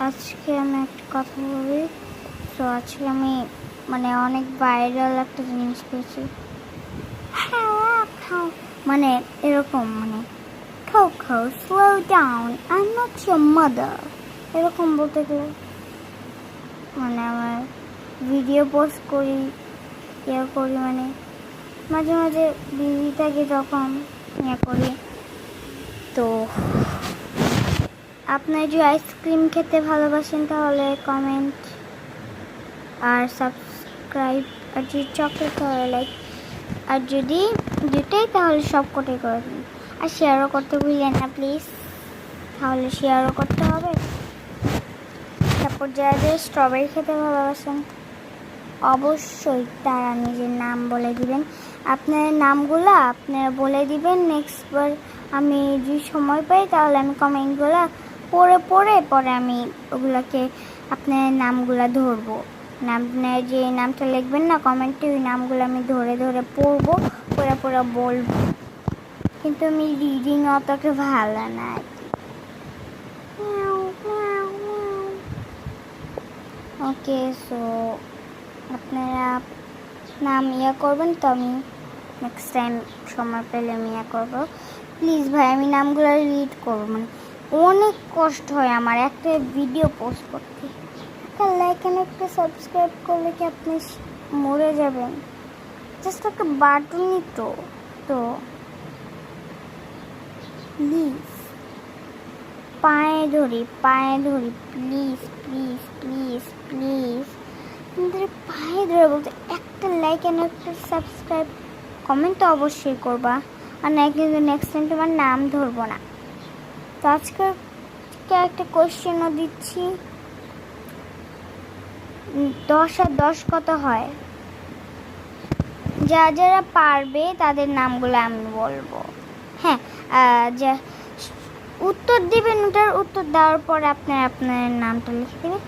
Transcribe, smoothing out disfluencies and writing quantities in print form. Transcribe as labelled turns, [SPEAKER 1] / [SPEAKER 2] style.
[SPEAKER 1] আজকে আমি একটা কথা বলি। তো আজকে আমি মানে অনেক ভাইরাল একটা জিনিস পেয়েছি। মানে এরকম মানে Coco, slow down, I'm not your mother. এরকম বলতে গেলে মানে আমার ভিডিও পোস্ট করি মানে মাঝে মাঝে বিজি থাকি তখন করি। তো আপনারা যদি আইসক্রিম খেতে ভালোবাসেন তাহলে কমেন্ট আর সাবস্ক্রাইব, আর যদি চকলেট তাহলে লাইক, আর যদি দুটাই তাহলে সব কোটাই করে দিন। আর শেয়ারও করতে ভুলবেন না প্লিজ, তাহলে শেয়ারও করতে হবে। তারপর যারা স্ট্রবেরি খেতে ভালোবাসেন অবশ্যই তারা নিজের নাম বলে দিবেন। আপনার নামগুলো আপনারা বলে দিবেন। নেক্সটবার আমি যদি সময় পাই তাহলে আমি কমেন্টগুলো পরে আমি ওগুলোকে আপনার নামগুলো ধরবো। আপনার যে নামটা লিখবেন না কমেন্টে, ওই নামগুলো আমি ধরে পড়বো, পরে বলবো। কিন্তু আমি রিডিং অতটা ভালো না। ওকে, সো আপনারা নাম করবেন, তো আমি নেক্সট টাইম সময় পেলে আমি করবো। প্লিজ ভাই, আমি নামগুলো রিড করবো। মানে অনেক কষ্ট হয় আমার একটা ভিডিও পোস্ট করতে। একটা লাইক এন্ড একটা সাবস্ক্রাইব করলে কি আপনি মরে যাবেন? জাস্ট একটা বাটনই তো প্লিজ পায়ে ধরি প্লিজ প্লিজ প্লিজ প্লিজ আপনাদের পায়ে ধরে বলতে, একটা লাইক এন্ড একটা সাবস্ক্রাইব, কমেন্ট তো অবশ্যই করবা। আর না কিন্তু নেক্সট টাইম তোমার নাম ধরবো না। তো আজকে একটা কোয়েশ্চেনও দিচ্ছি, 10 আর 10 কত হয়? যারা পারবে তাদের নামগুলো আমি বলবো। হ্যাঁ, যা উত্তর দিবেন ওটার উত্তর দেওয়ার পর আপনার নামটা লিখে দেবেন।